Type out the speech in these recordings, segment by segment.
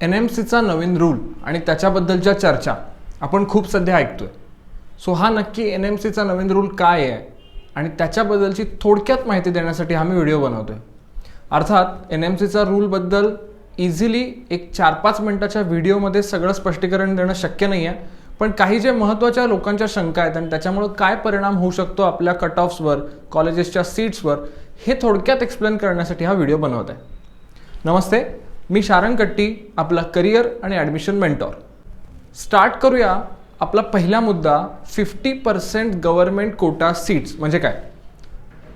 NMCचा नवीन rule आणि त्याच्याबद्दलच्या चर्चा आपण खूप सध्या ऐकतोय. सो हा नक्की NMCचा नवीन रूल काय आहे आणि त्याच्याबद्दलची थोडक्यात माहिती देण्यासाठी हा मी व्हिडिओ बनवतोय. अर्थात NMCचा रूलबद्दल इझिली एक 4-5 मिनिटाच्या व्हिडिओमध्ये सगळं स्पष्टीकरण देणं शक्य नाही आहे, पण काही जे महत्त्वाच्या लोकांच्या शंका आहेत आणि त्याच्यामुळे काय परिणाम होऊ शकतो आपल्या कट ऑफ्सवर, कॉलेजेसच्या सीट्सवर, हे थोडक्यात एक्सप्लेन करण्यासाठी हा व्हिडिओ बनवत आहे. नमस्ते, मी शारंग कट्टी, आपला करिअर आणि ॲडमिशन मेंटॉर. स्टार्ट करूया. आपला पहिला मुद्दा 50% गव्हर्नमेंट कोटा सीट्स म्हणजे काय.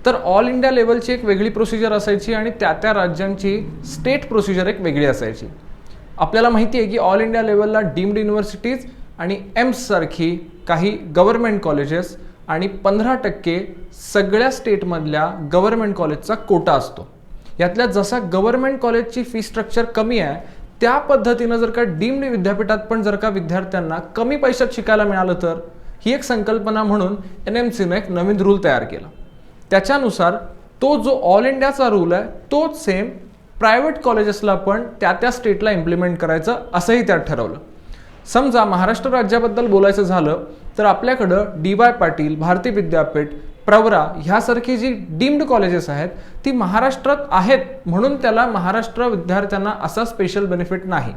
तर ऑल इंडिया लेवलची एक वेगळी प्रोसिजर असायची आणि त्या राज्यांची स्टेट प्रोसिजर एक वेगळी असायची. आपल्याला माहिती आहे की ऑल इंडिया लेवलला डीम्ड युनिव्हर्सिटीज आणि एम्स सारखी काही गव्हर्नमेंट कॉलेजेस आणि 15% सगळ्या स्टेटमधल्या गव्हर्नमेंट कॉलेजचा कोटा असतो. यातल्या जसा गव्हर्नमेंट कॉलेजची फी स्ट्रक्चर कमी आहे त्या पद्धतीनं जर का डीम्ड विद्यापीठात पण जर का विद्यार्थ्यांना कमी पैशात शिकायला मिळालं तर ही एक संकल्पना म्हणून NMCने एक नवीन रूल तयार केला. त्याच्यानुसार तो जो ऑल इंडियाचा रूल आहे तोच सेम प्रायव्हेट कॉलेजेसला पण त्या स्टेटला इम्प्लिमेंट करायचं असंही त्यात ठरवलं. समजा महाराष्ट्र राज्याबद्दल बोलायचं झालं तर आपल्याकडं DY पाटील, भारती विद्यापीठ, प्रवरा ह्यासारखी जी डीम्ड कॉलेजेस आहेत ती महाराष्ट्रात आहेत म्हणून त्याला महाराष्ट्र विद्यार्थ्यांना असा स्पेशल बेनिफिट नाही.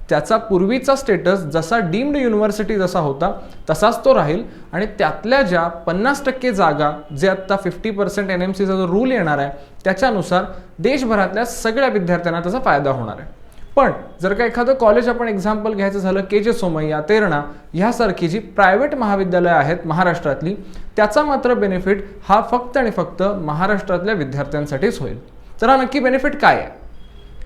त्याचा पूर्वीचा स्टेटस जसा डीम्ड युनिव्हर्सिटी जसा होता तसाच तो राहील आणि त्यातल्या ज्या 50% जागा जे आत्ता 50% NMCचा जो रूल येणार आहे त्याच्यानुसार देशभरातल्या सगळ्या विद्यार्थ्यांना त्याचा फायदा होणार आहे. पण जर का एखादं कॉलेज आपण एक्झाम्पल घ्यायचं झालं KJ सोमय्या, तेरणा ह्यासारखी जी प्रायव्हेट महाविद्यालय आहेत महाराष्ट्रातली, त्याचा मात्र बेनिफिट हा फक्त आणि फक्त महाराष्ट्रातल्या विद्यार्थ्यांसाठीच होईल. तर हा नक्की बेनिफिट काय आहे?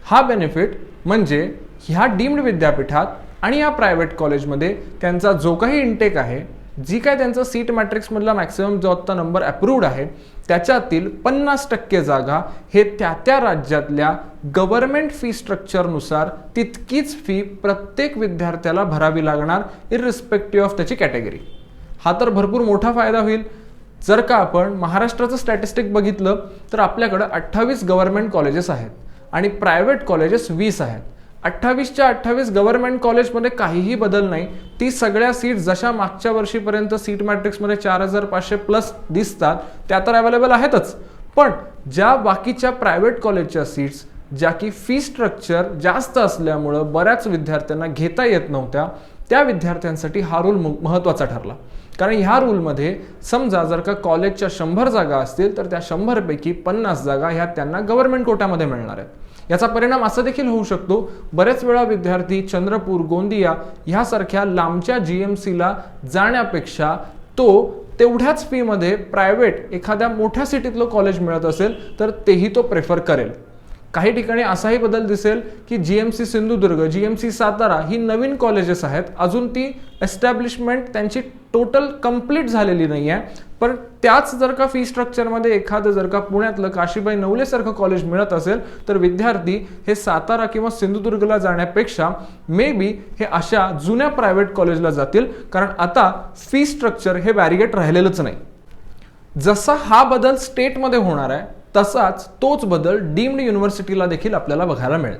हा बेनिफिट म्हणजे ह्या डीम्ड विद्यापीठात आणि या प्रायव्हेट कॉलेजमध्ये त्यांचा जो काही इनटेक आहे, जी काय त्यांचा सीट मॅट्रिक्समधला मॅक्सिमम जो आत्ता नंबर अप्रूव्ड आहे त्याच्यातील 50% जागा हे त्या राज्यातल्या गव्हर्नमेंट फी स्ट्रक्चरनुसार तितकीच फी प्रत्येक विद्यार्थ्याला भरावी लागणार इररिस्पेक्टिव्ह ऑफ त्याची कॅटेगरी. हा तर भरपूर मोठा फायदा होईल. जर का आपण महाराष्ट्राचं स्टॅटिस्टिक बघितलं तर आपल्याकडं 28 गव्हर्नमेंट कॉलेजेस आहेत आणि प्रायव्हेट कॉलेजेस 20 आहेत. 28च्या 28 गव्हर्नमेंट कॉलेजमध्ये काहीही बदल नाही. ती सगळ्या सीट जशा मागच्या वर्षीपर्यंत सीट मॅट्रिक्समध्ये 4500 प्लस दिसतात त्या तर अवेलेबल आहेतच, पण ज्या बाकीच्या प्रायव्हेट कॉलेजच्या सीट्स ज्या की फी स्ट्रक्चर जास्त असल्यामुळं बऱ्याच विद्यार्थ्यांना घेता येत नव्हत्या त्या विद्यार्थ्यांसाठी हा रूल महत्त्वाचा ठरला. कारण ह्या रूलमध्ये समजा जर का कॉलेजच्या 100 जागा असतील तर त्या 100 पैकी 50 जागा ह्या त्यांना गव्हर्नमेंट कोट्यामध्ये मिळणार आहेत. याचा परिणाम असा देखील होऊ शकतो, बरेच वेळा विद्यार्थी चंद्रपूर, गोंदिया ह्यासारख्या लांबच्या GMCला जाण्यापेक्षा तो तेवढ्याच फीमध्ये प्रायव्हेट एखाद्या मोठ्या सिटीतलं कॉलेज मिळत असेल तर तेही तो प्रेफर करेल. काही ठिकाणी असाही बदल दिसेल की GMC सिंधुदुर्ग, GMC सातारा ही नवीन कॉलेजेस आहेत, अजून ती एस्टॅब्लिशमेंट त्यांची टोटल कंप्लीट झालेली नाही आहे, पण त्याच जर का फी स्ट्रक्चरमध्ये एखादं जर का पुण्यातलं काशीबाई नवलेसारखं कॉलेज मिळत असेल तर विद्यार्थी हे सातारा किंवा सिंधुदुर्गला जाण्यापेक्षा मे बी हे अशा जुन्या प्रायव्हेट कॉलेजला जातील, कारण आता फी स्ट्रक्चर हे बॅरिगेट राहिलेलंच नाही. जसा हा बदल स्टेटमध्ये होणार आहे तसाच तोच बदल डीम्ड युनिव्हर्सिटीला देखील आपल्याला बघायला मिळेल.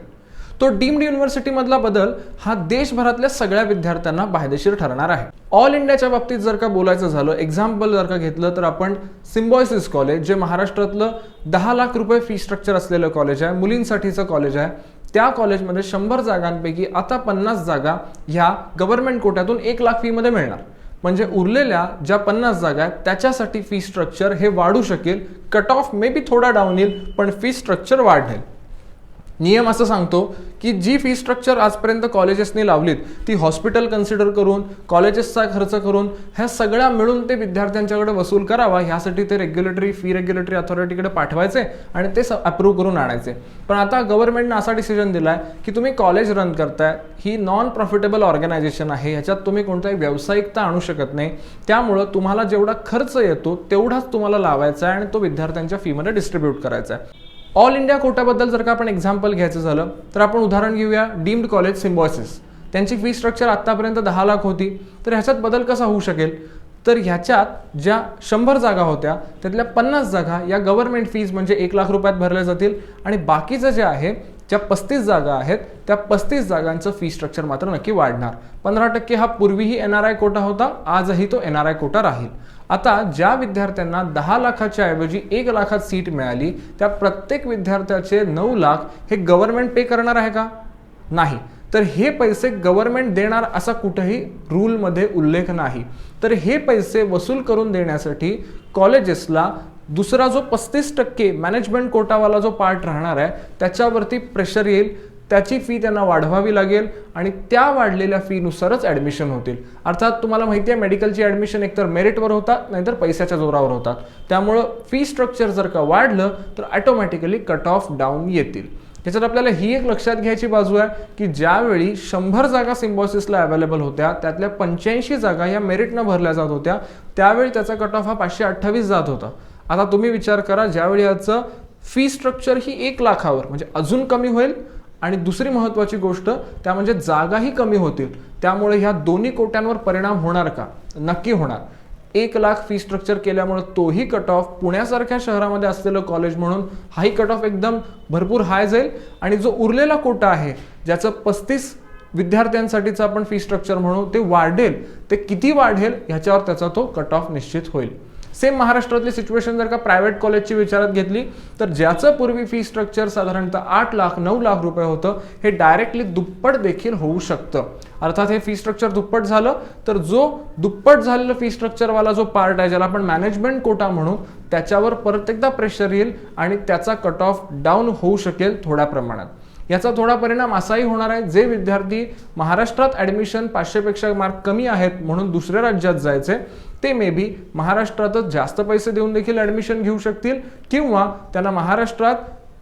तो डीम्ड युनिव्हर्सिटीमधला बदल हा देशभरातल्या सगळ्या विद्यार्थ्यांना फायदेशीर ठरणार आहे. ऑल इंडियाच्या बाबतीत जर का बोलायचं झालं, एक्झाम्पल जर का घेतलं तर आपण सिम्बॉयसिस कॉलेज जे महाराष्ट्रातलं 10 लाख रुपये फी स्ट्रक्चर असलेलं कॉलेज आहे, मुलींसाठीचं कॉलेज आहे, त्या कॉलेजमध्ये 100 जागांपैकी आता 50 जागा ह्या गव्हर्नमेंट कोट्यातून 1 लाख फीमध्ये मिळणार. म्हणजे उरलेल्या ज्या 50 जागा आहेत त्याच्यासाठी फी स्ट्रक्चर हे वाढू शकेल. कट ऑफ मे बी थोडा डाऊन येईल पण फी स्ट्रक्चर वाढेल. नियम असं सांगतो की जी फी स्ट्रक्चर आजपर्यंत कॉलेजेसनी लावलीत ती हॉस्पिटल कन्सिडर करून, कॉलेजेसचा खर्च करून ह्या सगळ्या मिळून ते विद्यार्थ्यांच्याकडे वसूल करावा, ह्यासाठी ते फी रेग्युलेटरी अथॉरिटीकडे पाठवायचे आणि ते अप्रूव्ह करून आणायचे. पण आता गव्हर्नमेंटनं असा डिसिजन दिलाय की तुम्ही कॉलेज रन करताय, ही नॉन प्रॉफिटेबल ऑर्गनायझेशन आहे, ह्याच्यात तुम्ही कोणताही व्यावसायिकता आणू शकत नाही, त्यामुळं तुम्हाला जेवढा खर्च येतो तेवढाच तुम्हाला लावायचा आहे आणि तो विद्यार्थ्यांच्या फीमध्ये डिस्ट्रीब्यूट करायचा आहे. ऑल इंडिया कोट्याबद्दल जर का आपण एक्झाम्पल घ्यायचं झालं तर आपण उदाहरण घेऊया डीम्ड कॉलेज सिम्बॉयसिस. त्यांची फी स्ट्रक्चर आत्तापर्यंत 10 लाख होती, तर ह्याच्यात बदल कसा होऊ शकेल? तर ह्याच्यात ज्या 100 जागा होत्या त्यातल्या 50 जागा या गव्हर्नमेंट फीज म्हणजे 1 लाख रुपयात भरल्या जातील आणि बाकीचं जे आहे ज्या 35 जागा आहेत त्या 35 जागांचं फी स्ट्रक्चर मात्र नक्की वाढणार. 15% हा पूर्वीही NRI कोटा होता, आजही तो NRI कोटा राहील. आता ज्या विद्यार्थ्यांना 10 लाखाच्या ऐवजी 1 लाखात सीट मिळाली त्या प्रत्येक विद्यार्थ्याचे 9 लाख हे गव्हर्नमेंट पे करणार आहे का? नाही. तर हे पैसे गव्हर्नमेंट देणार असा कुठेही रूलमध्ये उल्लेख नाही. तर हे पैसे वसूल करून देण्यासाठी कॉलेजेसला दुसरा जो 35% मॅनेजमेंट कोटावाला जो पार्ट राहणार आहे त्याच्यावरती प्रेशर येईल. त्याची फी त्यांना वाढवावी लागेल आणि त्या वाढलेल्या फीनुसारच ॲडमिशन होतील. अर्थात तुम्हाला माहिती आहे मेडिकलची ॲडमिशन एकतर मेरिटवर होतात नाहीतर पैशाच्या जोरावर होतात. त्यामुळं फी स्ट्रक्चर जर का वाढलं तर ऑटोमॅटिकली कट ऑफ डाऊन येतील. त्याच्यात आपल्याला ही एक लक्षात घ्यायची बाजू आहे की ज्यावेळी 100 जागा सिम्बॉयसिसला अवेलेबल होत्या त्यातल्या 85 जागा या मेरिटनं भरल्या जात होत्या, त्यावेळी त्याचा कट ऑफ हा 528 जात होता. आता तुम्ही विचार करा ज्यावेळी याचं फी स्ट्रक्चर ही 1 लाखावर म्हणजे अजून कमी होईल आणि दुसरी महत्त्वाची गोष्ट त्या म्हणजे जागाही कमी होतील. त्यामुळे ह्या दोन्ही कोट्यांवर परिणाम होणार का? नक्की होणार. 1 लाख फी स्ट्रक्चर केल्यामुळे तोही कट ऑफ पुण्यासारख्या शहरामध्ये असलेलं कॉलेज म्हणून हाही कट ऑफ एकदम भरपूर हाय जाईल आणि जो उरलेला कोटा आहे ज्याचं 35 विद्यार्थ्यांसाठीचं आपण फी स्ट्रक्चर म्हणू ते वाढेल. ते किती वाढेल ह्याच्यावर त्याचा तो कट ऑफ निश्चित होईल. सेम महाराष्ट्रातली सिच्युएशन जर का प्रायव्हेट कॉलेजची विचारात घेतली तर ज्याचं पूर्वी फी स्ट्रक्चर साधारणतः 8 लाख 9 लाख रुपये होतं हे डायरेक्टली दुप्पट देखील होऊ शकतं. अर्थात हे फी स्ट्रक्चर दुप्पट झालं तर जो दुप्पट झालेलं फी स्ट्रक्चरवाला जो पार्ट आहे ज्याला आपण मॅनेजमेंट कोटा म्हणू त्याच्यावर परत एकदा प्रेशर येईल आणि त्याचा कट ऑफ डाऊन होऊ शकेल थोड्या प्रमाणात. याचा थोडा परिणाम असाही होणार आहे जे विद्यार्थी महाराष्ट्रात ॲडमिशन 500पेक्षा मार्क कमी आहेत म्हणून दुसऱ्या राज्यात जायचे ते मे बी महाराष्ट्रातच जास्त पैसे देऊन देखील ॲडमिशन घेऊ शकतील किंवा त्यांना महाराष्ट्रात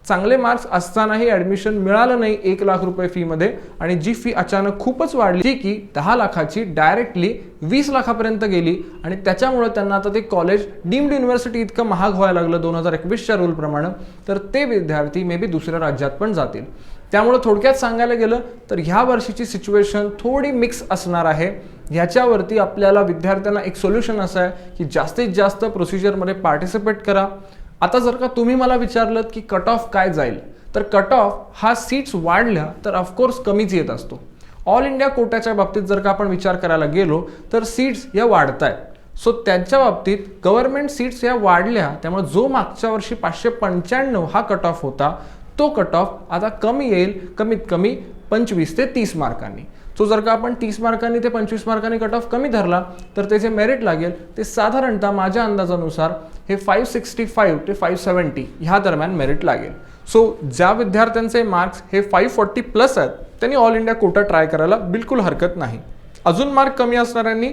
चांगले मार्क्स असतानाही ॲडमिशन मिळालं नाही 1 लाख रुपये फीमध्ये आणि जी फी अचानक खूपच वाढली की 10 लाखाची डायरेक्टली 20 लाखापर्यंत गेली आणि त्याच्यामुळे त्यांना आता ते कॉलेज डीम्ड युनिव्हर्सिटी इतकं महाग व्हायला लागलं 2021च्या रूलप्रमाणे. तर ते विद्यार्थी मे बी दुसऱ्या राज्यात पण जातील. त्यामुळे थोडक्यात सांगायला गेलं तर ह्या वर्षीची सिच्युएशन थोडी मिक्स असणार आहे. ह्याच्यावरती आपल्याला विद्यार्थ्यांना एक सोल्युशन असं आहे की जास्तीत जास्त प्रोसिजरमध्ये पार्टिसिपेट करा. आता जर का तुम्ही मला विचारलं की कट ऑफ काय जाईल तर कट ऑफ हा सीट्स वाढल्या तर ऑफकोर्स कमीच येत असतो. ऑल इंडिया कोट्याच्या बाबतीत जर का आपण विचार करायला गेलो तर सीट्स या वाढत आहेत. सो त्यांच्या बाबतीत गव्हर्नमेंट सीट्स या वाढल्या त्यामुळे जो मागच्या वर्षी 595 हा कट ऑफ होता तो कट ऑफ आता कमी येईल कमीत कमी 25 ते 30 मार्कांनी. सो जर का आपण 30 मार्कांनी ते 25 मार्कांनी कट ऑफ कमी धरला तर त्याचे मेरिट लागेल ते साधारणतः माझ्या अंदाजानुसार हे 565 ते 570 ह्या दरम्यान मेरिट लागेल. सो ज्या विद्यार्थ्यांचे मार्क्स हे 540 प्लस आहेत त्यांनी ऑल इंडिया कोटा ट्राय करायला बिलकुल हरकत नाही. अजून मार्क कमी असणाऱ्यांनी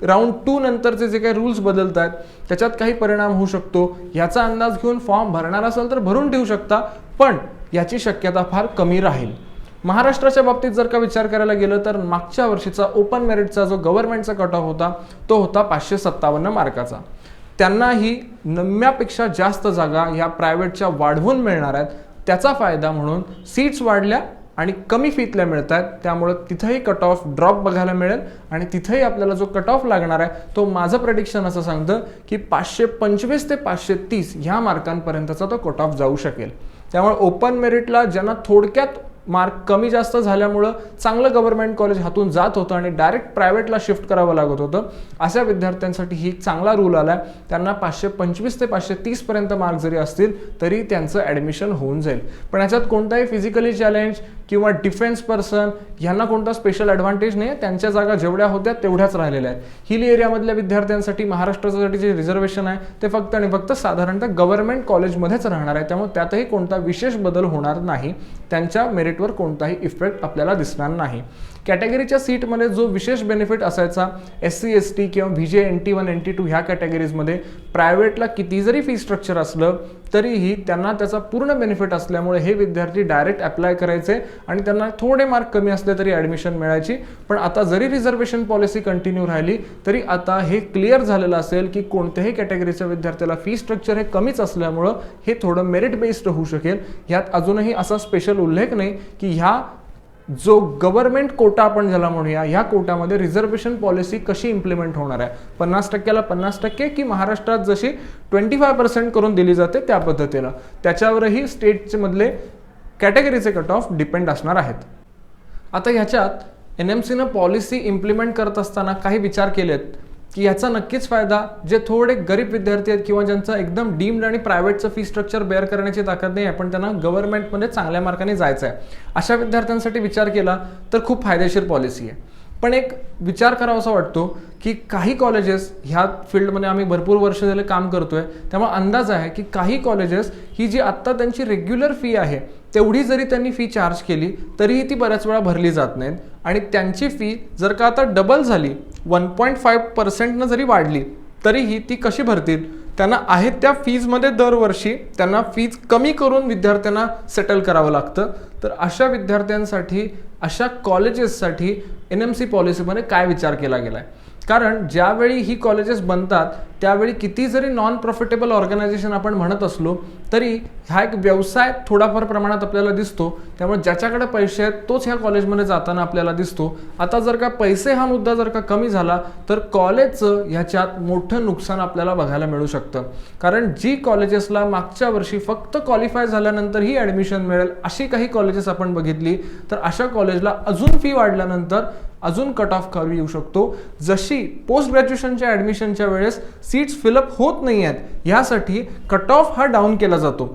राऊंड 2 नंतरचे जे काही रूल्स बदलत आहेत त्याच्यात काही परिणाम होऊ शकतो याचा अंदाज घेऊन फॉर्म भरणार असेल तर भरून ठेवू शकता, पण याची शक्यता फार कमी राहील. महाराष्ट्राच्या बाबतीत जर का विचार करायला गेलं तर मागच्या वर्षीचा ओपन मेरिटचा जो गव्हर्नमेंटचा कट ऑफ होता तो होता 557 मार्काचा. त्यांनाही निम्म्यापेक्षा जास्त जागा ह्या प्रायव्हेटच्या वाढवून मिळणार आहेत. त्याचा फायदा म्हणून सीट्स वाढल्या आणि कमी फीतल्या मिळत आहेत त्यामुळे तिथंही कट ऑफ ड्रॉप बघायला मिळेल आणि तिथंही आपल्याला जो कट ऑफ लागणार आहे तो माझं प्रेडिक्शन असं सांगतं की 525 ते 530 ह्या मार्कांपर्यंतचा तो कट ऑफ जाऊ शकेल. त्यामुळे ओपन मेरिटला ज्यांना थोडक्यात मार्क कमी जास्त झाल्यामुळं चांगलं गव्हर्नमेंट कॉलेज हातून जात होतं आणि डायरेक्ट प्रायव्हेटला शिफ्ट करावं लागत होतं अशा विद्यार्थ्यांसाठी ही चांगला रूल आला आहे. त्यांना 525 ते 530 पर्यंत मार्क जरी असतील तरी त्यांचं ॲडमिशन होऊन जाईल. पण याच्यात कोणताही फिजिकली चॅलेंज किंवा डिफेन्स पर्सन ह्यांना कोणता स्पेशल ॲडव्हान्टेज नाही. त्यांच्या जागा जेवढ्या होत्या तेवढ्याच राहिलेल्या आहेत. हिल एरियामधल्या विद्यार्थ्यांसाठी महाराष्ट्रासाठी जे रिझर्वेशन आहे ते फक्त आणि फक्त साधारणतः गव्हर्नमेंट कॉलेजमध्येच राहणार आहे. त्यामुळे त्यातही कोणता विशेष बदल होणार नाही. त्यांच्या मेरिटवर कोणताही इफेक्ट आपल्याला दिसणार नाही. कॅटेगरीच्या सीटमध्ये जो विशेष बेनिफिट असायचा SC ST किंवा VJ NT1 NT2 ह्या कॅटेगरीजमध्ये प्रायव्हेटला किती जरी फी स्ट्रक्चर असलं तरीही त्यांना त्याचा पूर्ण बेनिफिट असल्यामुळे हे विद्यार्थी डायरेक्ट अप्लाय करायचे आणि त्यांना थोडे मार्क कमी असले तरी ॲडमिशन मिळायची. पण आता जरी रिझर्वेशन पॉलिसी कंटिन्यू राहिली तरी आता हे क्लिअर झालेलं असेल की कोणत्याही कॅटेगरीच्या विद्यार्थ्याला फी स्ट्रक्चर हे कमीच असल्यामुळं हे थोडं मेरिट बेस्ड होऊ शकेल. ह्यात अजूनही असा स्पेशल उल्लेख नाही की ह्या जो गव्हर्नमेंट कोटा आपण ज्याला म्हणूया ह्या कोटामध्ये रिझर्वेशन पॉलिसी कशी इम्प्लिमेंट होणार आहे. 50%ला 50% की महाराष्ट्रात जशी 25% करून दिली जाते त्या पद्धतीला त्याच्यावरही स्टेटचे मधले कॅटेगरीचे कट ऑफ डिपेंड असणार आहेत. आता ह्याच्यात NMCनं पॉलिसी इम्प्लिमेंट करत असताना काही विचार केलेत की याचा नक्कीच फायदा जे थोडे गरीब विद्यार्थी आहेत किंवा ज्यांचं एकदम डीम्ड आणि प्रायव्हेटचं फी स्ट्रक्चर बेअर करण्याची ताकद नाही आहे पण त्यांना गव्हर्नमेंटमध्ये चांगल्या मार्काने जायचं आहे, अशा विद्यार्थ्यांसाठी विचार केला तर खूप फायदेशीर पॉलिसी आहे. पण एक विचार करावासा वाटतो की काही कॉलेजेस ह्या फील्डमध्ये आम्ही भरपूर वर्ष झाले काम करतोय, त्यामुळे अंदाज आहे की काही कॉलेजेस ही जी आत्ता त्यांची रेग्युलर फी आहे तेवढी जरी त्यांनी फी चार्ज केली तरीही ती बऱ्याच वेळा भरली जात नाहीत आणि त्यांची फी जर का आता डबल झाली 1.5% जरी वाढली तरीही ती कशी भरतील? त्यांना आहेत त्या फीजमध्ये दरवर्षी त्यांना फीज कमी करून विद्यार्थ्यांना सेटल करावं लागतं. तर अशा विद्यार्थ्यांसाठी अशा कॉलेजेससाठी NMC पॉलिसीमध्ये काय विचार केला गेला आहे? कारण ज्यावेळी ही कॉलेजेस बनतात त्यावेळी किती जरी नॉन प्रॉफिटेबल ऑर्गनायझेशन आपण म्हणत असलो तरी हा एक व्यवसाय थोडाफार प्रमाणात आपल्याला दिसतो. त्यामुळे ज्याच्याकडे पैसे आहेत तोच ह्या कॉलेजमध्ये जाताना आपल्याला दिसतो. आता जर का पैसे हा मुद्दा जर का कमी झाला तर कॉलेजचं ह्याच्यात मोठं नुकसान आपल्याला बघायला मिळू शकतं. कारण जी कॉलेजेसला मागच्या वर्षी फक्त क्वालिफाय झाल्यानंतर ही ॲडमिशन मिळेल अशी काही कॉलेजेस आपण बघितली तर अशा कॉलेजला अजून फी वाढल्यानंतर अजून कट ऑफ कमी येऊ शकतो. जशी पोस्ट ग्रॅज्युएशनच्या ॲडमिशनच्या वेळेस सीट्स फिलअप होत नाही आहेत यासाठी कट ऑफ हा डाऊन केला जातो.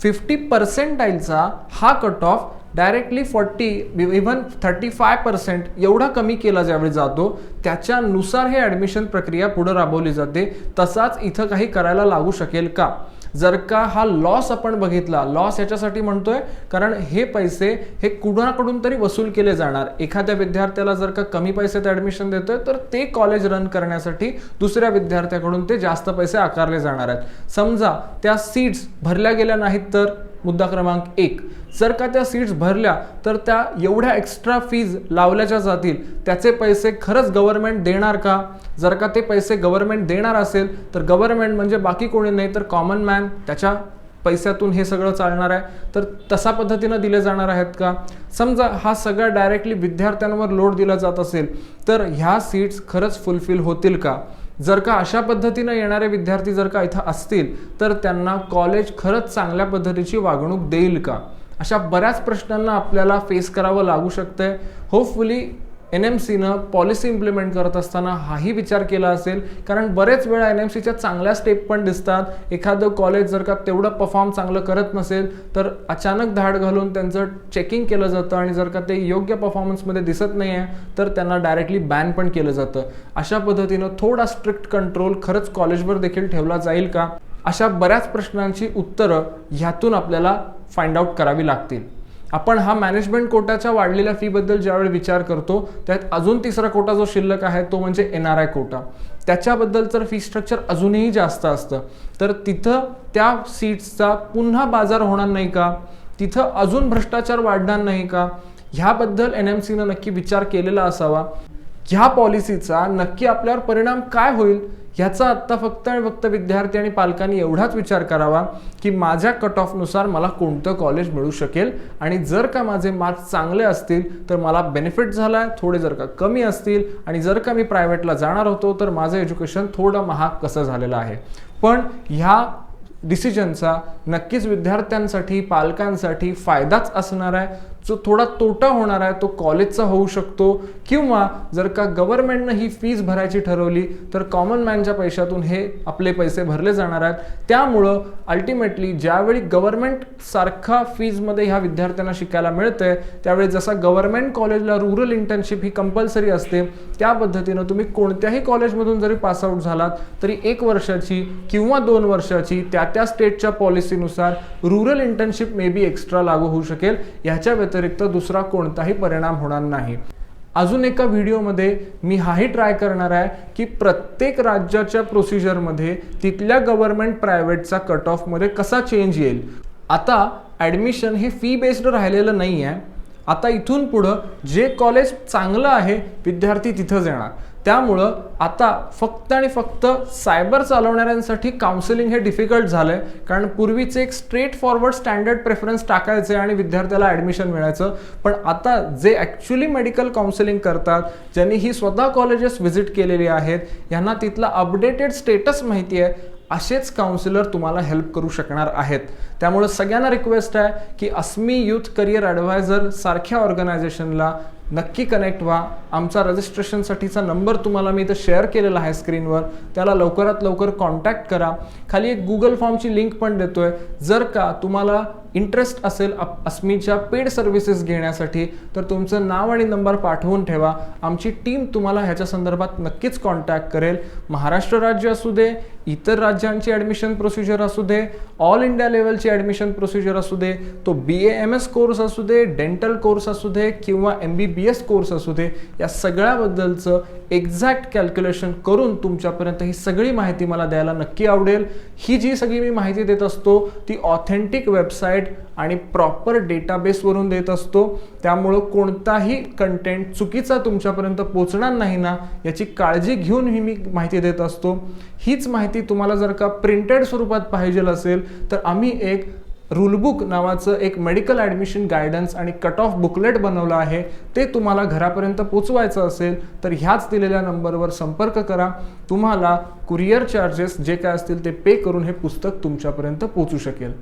50% हा कट ऑफ डायरेक्टली 40 इव्हन 35% एवढा कमी केला ज्यावेळी जातो त्याच्यानुसार हे ॲडमिशन प्रक्रिया पुढे राबवली जाते. तसाच इथं काही करायला लागू शकेल का? जर का हा लॉस आपण बघितला, लॉस याच्यासाठी म्हणतोय कारण हे पैसे हे कुणाकडून तरी वसूल केले जाणार. एखाद्या विद्यार्थ्याला जर का कमी पैशात ॲडमिशन देतोय तर ते कॉलेज रन करण्यासाठी दुसऱ्या विद्यार्थ्याकडून ते जास्त पैसे आकारले जाणार आहेत. समजा त्या सीट्स भरल्या गेल्या नाहीत तर मुद्दा क्रमांक 1, जर का त्या सीट्स भरल्या तर त्या एवढ्या एक्स्ट्रा फीज लावल्याच्या जातील त्याचे पैसे खरंच गव्हर्नमेंट देणार का? जर का ते पैसे गव्हर्नमेंट देणार असेल तर गव्हर्नमेंट म्हणजे बाकी कोणी नाही तर कॉमन मॅन, त्याच्या पैशातून हे सगळं चालणार आहे, तर तसा पद्धतीनं दिले जाणार आहेत का? समजा हा सगळा डायरेक्टली विद्यार्थ्यांवर लोड दिला जात असेल तर ह्या सीट्स खरंच फुलफिल होतील का? जर का अशा पद्धतीनं येणारे विद्यार्थी जर का इथं असतील तर त्यांना कॉलेज खरंच चांगल्या पद्धतीची वागणूक देईल का? अशा बऱ्याच प्रश्नांना आपल्याला फेस करावं लागू शकतंय. होपफुली NMCनं पॉलिसी इम्प्लिमेंट करत असताना हाही विचार केला असेल कारण बरेच वेळा NMCच्या चांगल्या स्टेप पण दिसतात. एखादं कॉलेज जर का तेवढं परफॉर्म चांगलं करत नसेल तर अचानक धाड घालून त्यांचं चेकिंग केलं जातं आणि जर का ते योग्य परफॉर्मन्समध्ये दिसत नाही आहे तर त्यांना डायरेक्टली बॅन पण केलं जातं. अशा पद्धतीनं थोडा स्ट्रिक्ट कंट्रोल खरंच कॉलेजवर देखील ठेवला जाईल का? अशा बऱ्याच प्रश्नांची उत्तरं ह्यातून आपल्याला फाइंड आउट करावी लागतील. आपण हा मॅनेजमेंट कोटाच्या वाढलेल्या फीबद्दल ज्यावेळी विचार करतो त्यात अजून तिसरा कोटा जो शिल्लक आहे तो म्हणजे NRI कोटा. त्याच्याबद्दल तर फी स्ट्रक्चर अजूनही जास्त असतं तर तिथं त्या सीट्सचा पुन्हा बाजार होणार नाही का? तिथं अजून भ्रष्टाचार वाढणार नाही का? ह्याबद्दल NMCनं नक्की विचार केलेला असावा. ह्या पॉलिसीचा नक्की आपल्यावर परिणाम काय होईल ह्याचा आत्ता फक्त आणि फक्त विद्यार्थी आणि पालकांनी एवढाच विचार करावा की माझ्या कट ऑफनुसार मला कोणतं कॉलेज मिळू शकेल आणि जर का माझे मार्क्स चांगले असतील तर मला बेनिफिट झाला आहे, थोडे जर का कमी असतील आणि जर का मी प्रायव्हेटला जाणार होतो तर माझं एज्युकेशन थोडं महाग कसं झालेलं आहे. पण ह्या डिसिजनचा नक्कीच विद्यार्थ्यांसाठी पालकांसाठी फायदाच असणार आहे. जो थोडा तोटा होणार आहे तो कॉलेजचा होऊ शकतो किंवा जर का गव्हर्नमेंटनं ही फीज भरायची ठरवली तर कॉमन मॅनच्या पैशातून हे आपले पैसे भरले जाणार आहेत. त्यामुळं अल्टिमेटली ज्यावेळी गव्हर्नमेंट सारखा फीजमध्ये ह्या विद्यार्थ्यांना शिकायला मिळतंय त्यावेळी जसा गव्हर्नमेंट कॉलेजला रुरल इंटर्नशिप ही कंपल्सरी असते त्या पद्धतीनं तुम्ही कोणत्याही कॉलेजमधून जरी पासआउट झालात तरी 1 वर्षाची किंवा 2 वर्षाची त्या स्टेटच्या पॉलिसीनुसार rural internship may be extra लागू होऊ शकेल. ह्याच्या व्यतिरिक्त दुसरा कोणताही परिणाम होणार नाही. अजून एका व्हिडिओमध्ये मी हाही ट्राय करणार आहे की प्रत्येक राज्याच्या प्रोसिजरमध्ये तिथल्या गव्हर्नमेंट प्रायव्हेटचा कट ऑफमध्ये कसा चेंज येईल. आता ॲडमिशन हे फी बेस्ड राहिलेलं नाही आहे. आता इथून पुढं जे कॉलेज चांगलं आहे विद्यार्थी तिथंच येणार. त्यामुळं आता फक्त आणि फक्त सायबर चालवणाऱ्यांसाठी काउन्सिलिंग हे डिफिकल्ट झालंय कारण पूर्वीचे एक स्ट्रेट फॉरवर्ड स्टँडर्ड प्रेफरन्स टाकायचे आणि विद्यार्थ्याला ॲडमिशन मिळायचं. पण आता जे ॲक्च्युली मेडिकल काउन्सिलिंग करतात ज्यांनी ही स्वतः कॉलेजेस व्हिजिट केलेली आहेत यांना तिथला अपडेटेड स्टेटस माहिती आहे. असेच काउन्सिलर तुम्हाला हेल्प करू शकणार आहेत. त्यामुळे सगळ्यांना रिक्वेस्ट आहे की अस्मी यूथ करिअर ॲडवायझर सारख्या ऑर्गनायझेशनला नक्की कनेक्ट व्हा. आमचा रजिस्ट्रेशनसाठीचा नंबर तुम्हाला मी इथं शेअर केलेला आहे स्क्रीनवर, त्याला लवकरात लवकर कॉन्टॅक्ट करा. खाली एक गुगल फॉर्मची लिंक पण देतोय. जर का तुम्हाला इंटरेस्ट असेल अस्मीच्या पेड सर्व्हिसेस घेण्यासाठी तर तुमचं नाव आणि नंबर पाठवून ठेवा. आमची टीम तुम्हाला ह्याच्या संदर्भात नक्कीच कॉन्टॅक्ट करेल. महाराष्ट्र राज्य असू दे, इतर राज्यांची ॲडमिशन प्रोसिजर असू दे, ऑल इंडिया लेवलची ॲडमिशन प्रोसिजर असू दे, तो BAMS कोर्स असू दे, डेंटल कोर्स असू दे किंवा MBBS कोर्स असू दे, या सगळ्याबद्दलचं एक्झॅक्ट कॅल्क्युलेशन करून तुमच्यापर्यंत ही सगळी माहिती मला द्यायला नक्की आवडेल. ही जी सगळी मी माहिती देत असतो ती ऑथेंटिक वेबसाईट आणि प्रॉपर डेटाबेसवरून देत असतो. त्यामुळं कोणताही कंटेंट चुकीचा तुमच्यापर्यंत पोहोचणार नाही ना, याची काळजी घेऊन ही मी माहिती देत असतो. हीच माहिती तुम्हाला जर का प्रिंटेड स्वरूपात पाहिजे असेल तर आम्ही एक रूलबुक नावाचं एक मेडिकल ॲडमिशन गायडन्स आणि कट ऑफ बुकलेट बनवलं आहे. ते तुम्हाला घरापर्यंत पोचवायचं असेल तर ह्याच दिलेल्या नंबरवर संपर्क करा. तुम्हाला कुरिअर चार्जेस जे काय असतील ते पे करून हे पुस्तक तुमच्यापर्यंत पोचू शकेल.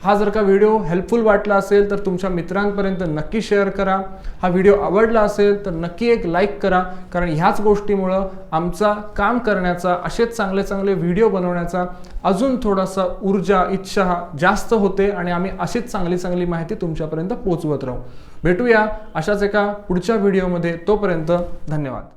हा जर का व्हिडिओ हेल्पफुल वाटला असेल तर तुमच्या मित्रांपर्यंत नक्की शेअर करा. हा व्हिडिओ आवडला असेल तर नक्की एक लाईक करा, कारण ह्याच गोष्टीमुळं आमचा काम करण्याचा, असेच चांगले चांगले व्हिडिओ बनवण्याचा अजून थोडासा ऊर्जा, इच्छा जास्त होते आणि आम्ही अशीच चांगली चांगली माहिती तुमच्यापर्यंत पोहोचवत राहू. भेटूया अशाच एका पुढच्या व्हिडिओमध्ये. तोपर्यंत धन्यवाद.